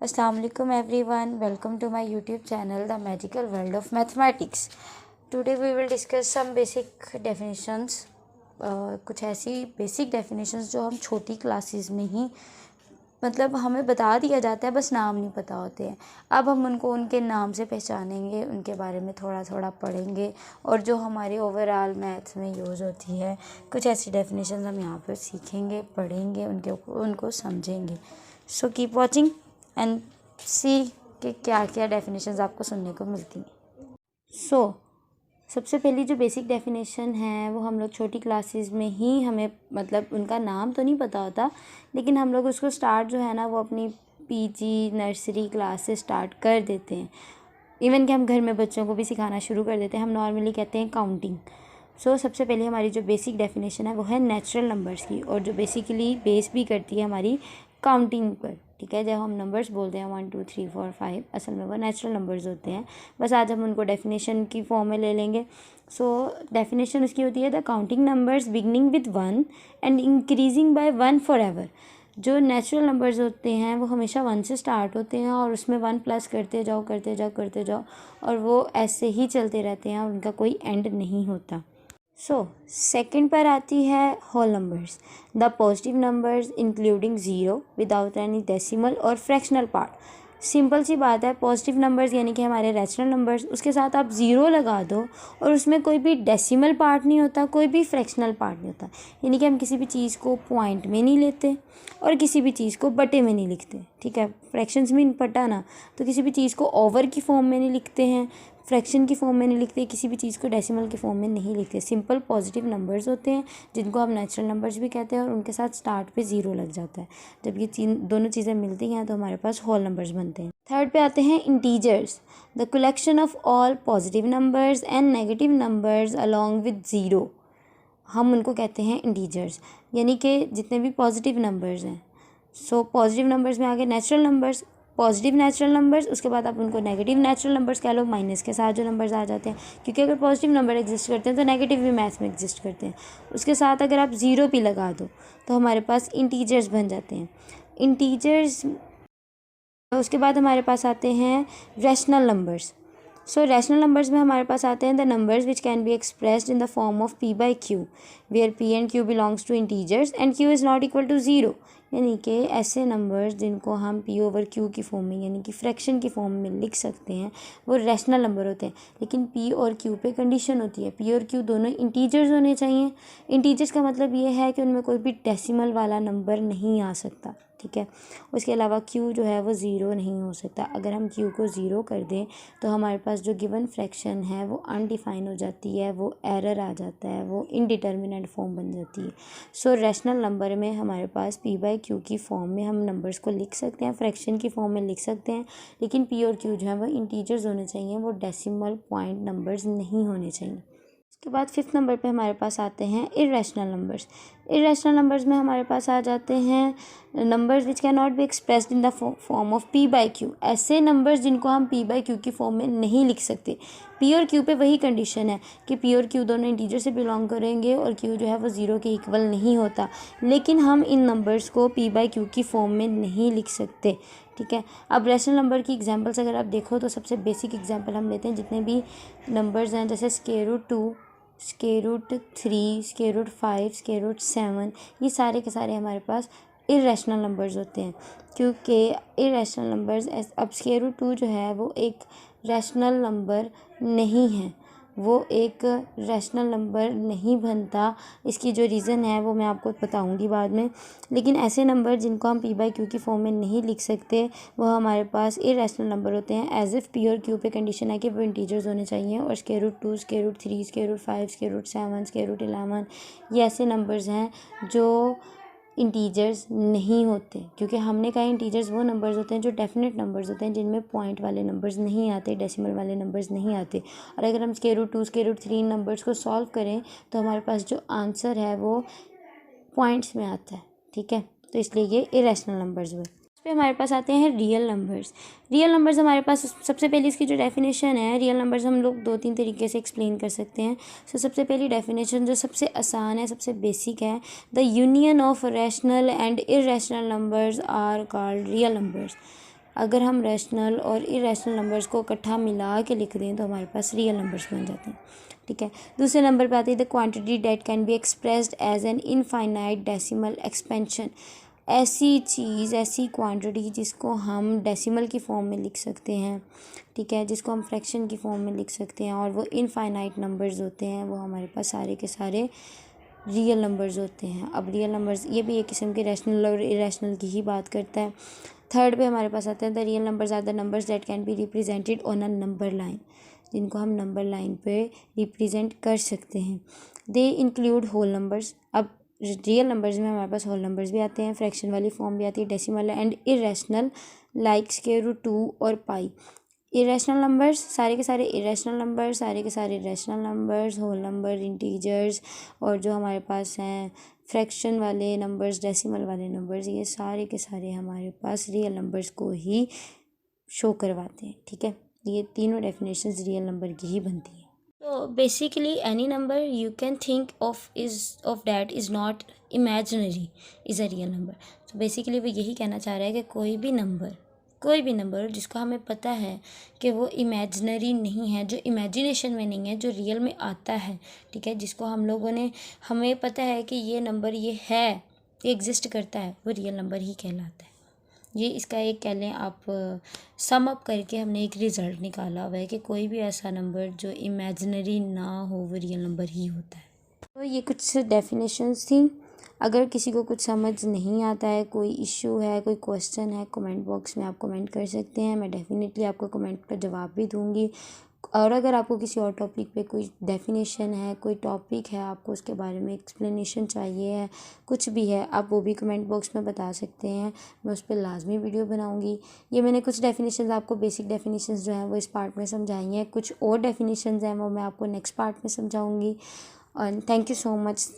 अस्सलाम वालेकुम everyone, welcome to my YouTube channel the magical world of mathematics. Today we will discuss some basic definitions, कुछ ऐसी basic definitions जो हम छोटी क्लासेस में ही मतलब हमें बता दिया जाता है, बस नाम नहीं पता होते हैं। अब हम उनको उनके नाम से पहचानेंगे, उनके बारे में थोड़ा थोड़ा पढ़ेंगे और जो हमारी ओवरऑल मैथ्स में यूज़ होती है कुछ ऐसी डेफिनेशंस हम यहाँ पर सीखेंगे, पढ़ेंगे, उनको समझेंगे। सो कीप वॉचिंग एंड सी कि क्या क्या डेफिनेशंस आपको सुनने को मिलती हैं। सबसे पहली जो बेसिक डेफिनेशन है वो हम लोग छोटी क्लासेस में ही हमें मतलब उनका नाम तो नहीं पता होता, लेकिन हम लोग उसको स्टार्ट जो है ना वो अपनी पीजी नर्सरी क्लास से स्टार्ट कर देते हैं। इवन कि हम घर में बच्चों को भी सिखाना शुरू कर देते हैं। हम नॉर्मली कहते हैं काउंटिंग। सबसे पहले हमारी जो बेसिक डेफिनेशन है वो है नेचुरल नंबर्स की, और जो बेसिकली बेस भी करती है हमारी काउंटिंग पर। ठीक है, जब हम नंबर्स बोलते हैं 1 2 3 4 5, असल में वो नेचुरल नंबर्स होते हैं। बस आज हम उनको डेफिनेशन की फॉर्म में ले लेंगे। डेफिनेशन उसकी होती है the counting numbers beginning with 1 and increasing by 1 for ever. जो नेचुरल नंबर्स होते हैं वो हमेशा 1 से स्टार्ट होते हैं और उसमें 1 प्लस करते जाओ और वो ऐसे ही चलते रहते हैं और उनका कोई एंड नहीं होता। सेकंड पर आती है whole numbers, the positive numbers including zero without any decimal और फ्रैक्शनल पार्ट। सिंपल सी बात है, पॉजिटिव नंबर्स यानी कि हमारे रैशनल नंबर्स, उसके साथ आप ज़ीरो लगा दो और उसमें कोई भी डेसिमल पार्ट नहीं होता, कोई भी फ्रैक्शनल पार्ट नहीं होता। यानी कि हम किसी भी चीज़ को पॉइंट में नहीं लेते और किसी भी चीज़ को बटे में नहीं लिखते। ठीक है, फ्रैक्शंस में बटा ना, तो किसी भी चीज़ को ओवर की फॉर्म में नहीं लिखते हैं, फ्रैक्शन की फॉर्म में नहीं लिखते, किसी भी चीज़ को डेसिमल की फॉर्म में नहीं लिखते। सिंपल पॉजिटिव नंबर्स होते हैं जिनको हम नेचुरल नंबर्स भी कहते हैं और उनके साथ स्टार्ट पे ज़ीरो लग जाता है। जब ये दोनों चीज़ें मिलती हैं तो हमारे पास होल नंबर्स बनते हैं। थर्ड पे आते हैं integers, the collection of all positive numbers and negative numbers along with zero. हम उनको कहते हैं इंटीजर्स, यानी कि जितने भी पॉजिटिव नंबर्स हैं। पॉजिटिव नंबर्स में आगे natural numbers, positive natural numbers, उसके बाद आप उनको नेगेटिव नेचुरल नंबर्स कह लो, माइनस के साथ जो नंबर्स आ जाते हैं, क्योंकि अगर पॉजिटिव नंबर एग्जिस्ट करते हैं तो नेगेटिव भी मैथ्स में एग्जिस्ट करते हैं। उसके साथ अगर आप ज़ीरो भी लगा दो तो हमारे पास इंटीजर्स बन जाते हैं। इंटीजर्स उसके बाद हमारे पास आते हैं रैशनल नंबर्स। रैशनल नंबर्स में हमारे पास आते हैं the numbers which can be expressed in the form of p by Q, where p and q belongs to integers and q is not equal to zero. यानी कि ऐसे numbers जिनको हम p ओवर q की form में यानी कि fraction की फॉर्म में लिख सकते हैं वो रैशनल नंबर होते हैं। लेकिन p और q पे कंडीशन होती है, p और q दोनों इंटीजर्स होने चाहिए। इंटीजर्स का मतलब ये है कि उनमें कोई भी डेसिमल वाला नंबर नहीं आ सकता। ठीक है, उसके अलावा q जो है वो ज़ीरो नहीं हो सकता। अगर हम q को ज़ीरो कर दें तो हमारे पास जो गिवन फ्रैक्शन है वो अनडिफाइन हो जाती है, वो एरर आ जाता है, वो इनडिटर्मिनेंट फॉर्म बन जाती है। रैशनल नंबर में हमारे पास p बाई q की फॉर्म में हम नंबर्स को लिख सकते हैं, फ्रैक्शन की फॉर्म में लिख सकते हैं, लेकिन p और q जो है वो इंटीजर्स होने चाहिए, वो डेसिमल पॉइंट नंबर्स नहीं होने चाहिए। उसके बाद फिफ्थ नंबर पे हमारे पास आते हैं इर्रेशनल नंबर्स। इर्रेशनल नंबर्स में हमारे पास आ जाते हैं numbers which can not be expressed in the form of p by q। ऐसे नंबर्स जिनको हम p बाई q की फॉर्म में नहीं लिख सकते। p और q पे वही कंडीशन है कि p और q दोनों इंटीजर से बिलोंग करेंगे और q जो है वो ज़ीरो के इक्वल नहीं होता, लेकिन हम इन नंबर्स को p बाई q की फॉर्म में नहीं लिख सकते। ठीक है, अब रैशनल नंबर की एग्जांपल्स अगर आप देखो तो सबसे बेसिक एग्जांपल हम लेते हैं, जितने भी नंबर्स हैं जैसे square root 2, square root 3, square root 5, square root 7, ये सारे के सारे हमारे पास इर्रेशनल नंबर्स होते हैं। क्योंकि इर्रेशनल नंबर्स, अब स्क्वायर रूट 2 जो है वो एक रैशनल नंबर नहीं है, वो एक रैशनल नंबर नहीं बनता। इसकी जो रीज़न है वो मैं आपको बताऊंगी बाद में, लेकिन ऐसे नंबर जिनको हम p बाई q की फॉर्म में नहीं लिख सकते वो हमारे पास इर्रेशनल नंबर होते हैं। एज इफ़ p और q पे कंडीशन है कि वो इंटीजर्स होने चाहिए, और square root 2, square root 3, square root 5, square root 7, square root 11, ये ऐसे नंबर्स हैं जो इंटीजर्स नहीं होते, क्योंकि हमने कहा इंटीजर्स वो नंबर्स होते हैं जो डेफिनेट नंबर्स होते हैं, जिनमें पॉइंट वाले नंबर्स नहीं आते, डेसिमल वाले नंबर्स नहीं आते। और अगर हम square root 2, square root 3 numbers को सॉल्व करें तो हमारे पास जो आंसर है वो पॉइंट्स में आता है। ठीक है, तो इसलिए ये इरेशनल नंबर्स हुए। इस पर हमारे पास आते हैं रियल नंबर्स। रियल नंबर्स हमारे पास सबसे पहले इसकी जो डेफिनेशन है, रियल नंबर्स हम लोग 2-3 तरीके से एक्सप्लेन कर सकते हैं। सबसे पहली डेफिनेशन जो सबसे आसान है, सबसे बेसिक है, the union of rational and irrational numbers are called real numbers. अगर हम रैशनल और इरेशनल नंबर्स को इकट्ठा मिला के लिख दें तो हमारे पास रियल नंबर्स बन जाते हैं, ठीक है। दूसरे नंबर पे आती है the quantity that can be expressed as an infinite decimal expansion. ऐसी चीज़, ऐसी क्वांटिटी जिसको हम डेसिमल की फॉर्म में लिख सकते हैं, ठीक है, जिसको हम फ्रैक्शन की फॉर्म में लिख सकते हैं और वो इनफाइनाइट नंबर्स होते हैं, वो हमारे पास सारे के सारे रियल नंबर्स होते हैं। अब रियल नंबर्स ये भी एक किस्म के रैशनल और इरेशनल की ही बात करता है। थर्ड पे हमारे पास आता है the real numbers are the numbers that can be represented on a number line, जिनको हम नंबर लाइन पे रिप्रेजेंट कर सकते हैं। They include whole numbers. अब रियल नंबर्स में हमारे पास होल नंबर्स भी आते हैं, फ्रैक्शन वाली फॉर्म भी आती है, decimal and irrational like square root 2 और पाई। इरेशनल नंबर्स, सारे के सारे इरेशनल नंबर्स, सारे के सारे rational numbers, whole number, integers, और जो हमारे पास हैं फ्रैक्शन वाले नंबर्स, डेसिमल वाले नंबर्स, ये सारे के सारे हमारे पास रियल नंबर्स को ही शो करवाते हैं, ठीक है। ये तीनों डेफिनेशंस रियल नंबर की ही बनती हैं। तो basically any number you can think of that is not imaginary is a real number. तो बेसिकली वो यही कहना चाह रहा है कि कोई भी नंबर जिसको हमें पता है कि वो इमेजिनरी नहीं है, जो इमेजिनेशन में नहीं है, जो रियल में आता है, ठीक है, जिसको हमें पता है कि ये नंबर ये है, ये एग्जिस्ट करता है, वो रियल नंबर ही कहलाता है। ये इसका एक कह लें आप सम अप करके हमने एक रिज़ल्ट निकाला हुआ है कि कोई भी ऐसा नंबर जो इमेजिनरी ना हो वो रियल नंबर ही होता है। तो ये कुछ डेफिनेशंस थी। अगर किसी को कुछ समझ नहीं आता है, कोई इश्यू है, कोई क्वेश्चन है, कमेंट बॉक्स में आप कमेंट कर सकते हैं, मैं डेफिनेटली आपको कमेंट का जवाब भी दूंगी। और अगर आपको किसी और टॉपिक पे कोई डेफिनेशन है, कोई टॉपिक है, आपको उसके बारे में एक्सप्लेनेशन चाहिए है, कुछ भी है, आप वो भी कमेंट बॉक्स में बता सकते हैं, मैं उस पर लाजमी वीडियो बनाऊंगी। ये मैंने कुछ डेफिनेशंस आपको, बेसिक डेफिनेशंस जो हैं वो इस पार्ट में समझाई हैं, कुछ और डेफिनेशंस हैं वो मैं आपको नेक्स्ट पार्ट में समझाऊंगी। और थैंक यू सो मच।